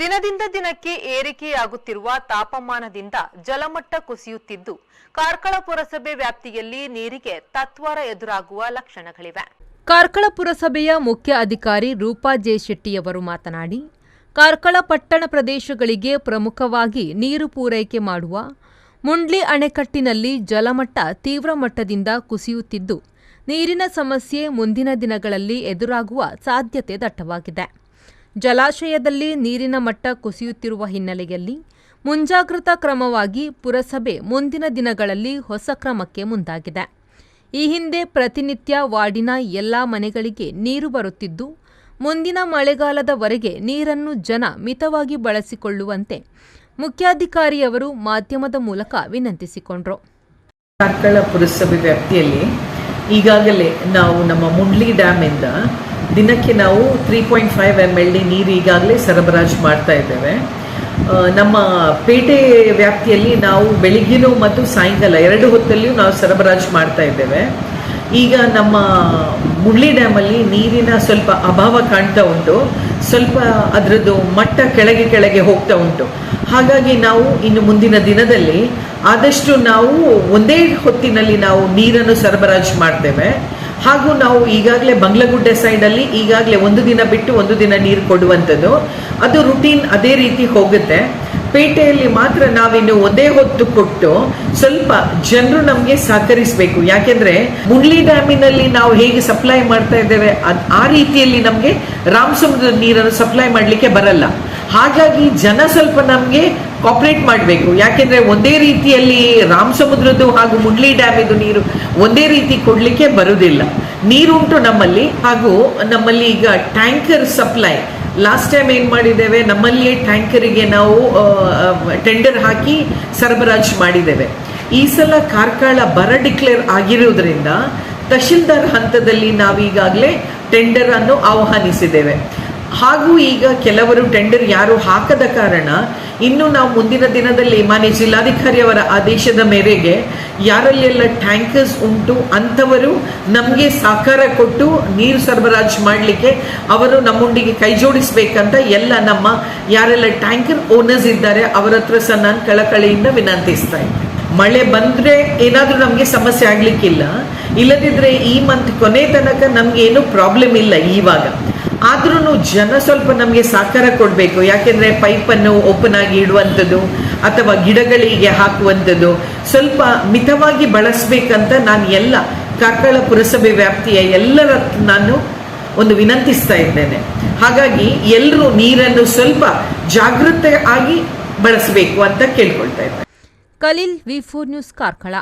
ದಿನದಿಂದ ದಿನಕ್ಕೆ ಏರಿಕೆಯಾಗುತ್ತಿರುವ ತಾಪಮಾನದಿಂದ ಜಲಮಟ್ಟ ಕುಸಿಯುತ್ತಿದ್ದು ಕಾರ್ಕಳ ಪುರಸಭೆ ವ್ಯಾಪ್ತಿಯಲ್ಲಿ ನೀರಿಗೆ ತತ್ವಾರ ಎದುರಾಗುವ ಲಕ್ಷಣಗಳಿವೆ. ಕಾರ್ಕಳ ಪುರಸಭೆಯ ಮುಖ್ಯ ಅಧಿಕಾರಿ ರೂಪಾ ಜೆ ಶೆಟ್ಟಿಯವರು ಮಾತನಾಡಿ, ಕಾರ್ಕಳ ಪಟ್ಟಣ ಪ್ರದೇಶಗಳಿಗೆ ಪ್ರಮುಖವಾಗಿ ನೀರು ಪೂರೈಕೆ ಮಾಡುವ ಮುಂಡ್ಲಿ ಅಣೆಕಟ್ಟಿನಲ್ಲಿ ಜಲಮಟ್ಟ ತೀವ್ರ ಮಟ್ಟದಿಂದ ಕುಸಿಯುತ್ತಿದ್ದು ನೀರಿನ ಸಮಸ್ಯೆ ಮುಂದಿನ ದಿನಗಳಲ್ಲಿ ಎದುರಾಗುವ ಸಾಧ್ಯತೆ ದಟ್ಟವಾಗಿದೆ. ಜಲಾಶಯದಲ್ಲಿ ನೀರಿನ ಮಟ್ಟ ಕುಸಿಯುತ್ತಿರುವ ಹಿನ್ನೆಲೆಯಲ್ಲಿ ಮುಂಜಾಗ್ರತಾ ಕ್ರಮವಾಗಿ ಪುರಸಭೆ ಮುಂದಿನ ದಿನಗಳಲ್ಲಿ ಹೊಸ ಕ್ರಮಕ್ಕೆ ಮುಂದಾಗಿದೆ. ಈ ಹಿಂದೆ ಪ್ರತಿನಿತ್ಯ ವಾರ್ಡಿನ ಎಲ್ಲಾ ಮನೆಗಳಿಗೆ ನೀರು ಬರುತ್ತಿದ್ದು, ಮುಂದಿನ ಮಳೆಗಾಲದವರೆಗೆ ನೀರನ್ನು ಜನ ಮಿತವಾಗಿ ಬಳಸಿಕೊಳ್ಳುವಂತೆ ಮುಖ್ಯಾಧಿಕಾರಿಯವರು ಮಾಧ್ಯಮದ ಮೂಲಕ ವಿನಂತಿಸಿಕೊಂಡರು. ಕಾರ್ಕಳ ಪುರಸಭೆ ವ್ಯಾಪ್ತಿಯಲ್ಲಿ ಈಗಾಗಲೇ ನಾವು ನಮ್ಮ ಮುಂಡ್ಲಿ ಡ್ಯಾಮಿಂದ ದಿನಕ್ಕೆ ನಾವು 3.5 ml ನೀರು ಈಗಾಗಲೇ ಸರಬರಾಜು ಮಾಡ್ತಾ ಇದ್ದೇವೆ. ನಮ್ಮ ಪೇಟೆ ವ್ಯಾಪ್ತಿಯಲ್ಲಿ ನಾವು ಬೆಳಿಗ್ಗೆನೂ ಮತ್ತು ಸಾಯಂಕಾಲ 2 ಹೊತ್ತಲ್ಲಿಯೂ ನಾವು ಸರಬರಾಜು ಮಾಡ್ತಾ ಇದ್ದೇವೆ. ಈಗ ನಮ್ಮ ಮುಂಡ್ಲಿ ಡ್ಯಾಮಲ್ಲಿ ನೀರಿನ ಸ್ವಲ್ಪ ಅಭಾವ ಕಾಣ್ತಾ ಉಂಟು, ಸ್ವಲ್ಪ ಅದರದ್ದು ಮಟ್ಟ ಕೆಳಗೆ ಹೋಗ್ತಾ ಉಂಟು. ಹಾಗಾಗಿ ನಾವು ಇನ್ನು ಮುಂದಿನ ದಿನದಲ್ಲಿ ಆದಷ್ಟು ನಾವು ಒಂದೇ ಹೊತ್ತಿನಲ್ಲಿ ನಾವು ನೀರನ್ನು ಸರಬರಾಜು ಮಾಡ್ತೇವೆ. ಹಾಗೂ ನಾವು ಈಗಾಗಲೇ ಬಂಗ್ಲಗುಡ್ಡೆ ಸೈಡಲ್ಲಿ ಈಗಾಗಲೇ ಒಂದು ದಿನ ಬಿಟ್ಟು ಒಂದು ದಿನ ನೀರು ಕೊಡುವಂಥದ್ದು, ಅದು ರುಟೀನ್ ಅದೇ ರೀತಿ ಹೋಗುತ್ತೆ. ಪೇಟೆಯಲ್ಲಿ ಮಾತ್ರ ನಾವಿನ್ನು ಒಂದೇ ಹೊತ್ತು ಕೊಟ್ಟು ಸ್ವಲ್ಪ ಜನರು ನಮಗೆ ಸಹಕರಿಸಬೇಕು. ಯಾಕೆಂದ್ರೆ ಮುಂಡ್ಲಿ ಡ್ಯಾಮಿನಲ್ಲಿ ನಾವು ಹೇಗೆ ಸಪ್ಲೈ ಮಾಡ್ತಾ ಇದ್ದೇವೆ ಆ ರೀತಿಯಲ್ಲಿ ನಮಗೆ ರಾಮಸಮುದ್ರದ ನೀರನ್ನು ಸಪ್ಲೈ ಮಾಡಲಿಕ್ಕೆ ಬರಲ್ಲ. ಹಾಗಾಗಿ ಜನ ಸ್ವಲ್ಪ ನಮಗೆ ಕೋಪರೇಟ್ ಮಾಡಬೇಕು. ಯಾಕೆಂದ್ರೆ ಒಂದೇ ರೀತಿಯಲ್ಲಿ ರಾಮಸಮುದ್ರದ್ದು ಹಾಗೂ ಮುಂಡ್ಲಿ ಡ್ಯಾಮಿದು ನೀರು ಒಂದೇ ರೀತಿ ಕೊಡಲಿಕ್ಕೆ ಬರುವುದಿಲ್ಲ. ನೀರುಂಟು ನಮ್ಮಲ್ಲಿ, ಹಾಗೂ ನಮ್ಮಲ್ಲಿ ಈಗ ಟ್ಯಾಂಕರ್ ಸಪ್ಲೈ ಲಾಸ್ಟ್ ಟೈಮ್ ಏನು ಮಾಡಿದ್ದೇವೆ, ನಮ್ಮಲ್ಲಿಯೇ ಟ್ಯಾಂಕರಿಗೆ ನಾವು ಟೆಂಡರ್ ಹಾಕಿ ಸರಬರಾಜು ಮಾಡಿದ್ದೇವೆ. ಈ ಸಲ ಕಾರ್ಕಳ ಬರ ಡಿಕ್ಲೇರ್ ಆಗಿರುವುದರಿಂದ ತಹಶೀಲ್ದಾರ್ ಹಂತದಲ್ಲಿ ನಾವೀಗಾಗಲೇ ಟೆಂಡರ್ ಅನ್ನು ಆಹ್ವಾನಿಸಿದ್ದೇವೆ. ಹಾಗೂ ಈಗ ಕೆಲವರು ಟೆಂಡರ್ ಯಾರು ಹಾಕದ ಕಾರಣ ಇನ್ನು ನಾವು ಮುಂದಿನ ದಿನದಲ್ಲಿ ಮಾನ್ಯ ಜಿಲ್ಲಾಧಿಕಾರಿಯವರ ಆದೇಶದ ಮೇರೆಗೆ ಯಾರಲ್ಲೆಲ್ಲ ಟ್ಯಾಂಕರ್ಸ್ ಉಂಟು ಅಂಥವರು ನಮಗೆ ಸಹಕಾರ ಕೊಟ್ಟು ನೀರು ಸರಬರಾಜು ಮಾಡಲಿಕ್ಕೆ ಅವರು ನಮ್ಮೊಂದಿಗೆ ಕೈ ಜೋಡಿಸಬೇಕಂತ ಎಲ್ಲ ನಮ್ಮ ಯಾರೆಲ್ಲ ಟ್ಯಾಂಕರ್ ಓನರ್ಸ್ ಇದ್ದಾರೆ ಅವರ ಹತ್ರ ಸಹ ನಾನು ಕಳಕಳಿಯಿಂದ ವಿನಂತಿಸ್ತಾ ಇದ್ದೆ. ಮಳೆ ಬಂದರೆ ಏನಾದರೂ ನಮಗೆ ಸಮಸ್ಯೆ ಆಗಲಿಕ್ಕಿಲ್ಲ, ಇಲ್ಲದಿದ್ದರೆ ಈ ಮಂತ್ ಕೊನೆ ತನಕ ನಮ್ಗೆ ಏನೂ ಪ್ರಾಬ್ಲಮ್ ಇಲ್ಲ. ಇವಾಗ ಆದ್ರೂ ಜನ ಸ್ವಲ್ಪ ನಮಗೆ ಸಹಕಾರ ಕೊಡಬೇಕು. ಯಾಕೆಂದರೆ ಪೈಪನ್ನು ಓಪನ್ ಆಗಿ ಇಡುವಂಥದ್ದು ಅಥವಾ ಗಿಡಗಳಿಗೆ ಹಾಕುವಂಥದ್ದು ಸ್ವಲ್ಪ ಮಿತವಾಗಿ ಬಳಸಬೇಕಂತ ನಾನು ಎಲ್ಲ ಕಾರ್ಕಳ ಪುರಸಭೆ ವ್ಯಾಪ್ತಿಯ ಎಲ್ಲರ ನಾನು ಒಂದು ವಿನಂತಿಸ್ತಾ ಇದ್ದೇನೆ. ಹಾಗಾಗಿ ಎಲ್ಲರೂ ನೀರನ್ನು ಸ್ವಲ್ಪ ಜಾಗೃತೆ ಆಗಿ ಬಳಸಬೇಕು ಅಂತ ಕೇಳ್ಕೊಳ್ತಾ ಇದ್ದೇನೆ. Khaleel, V4 news, Karkala.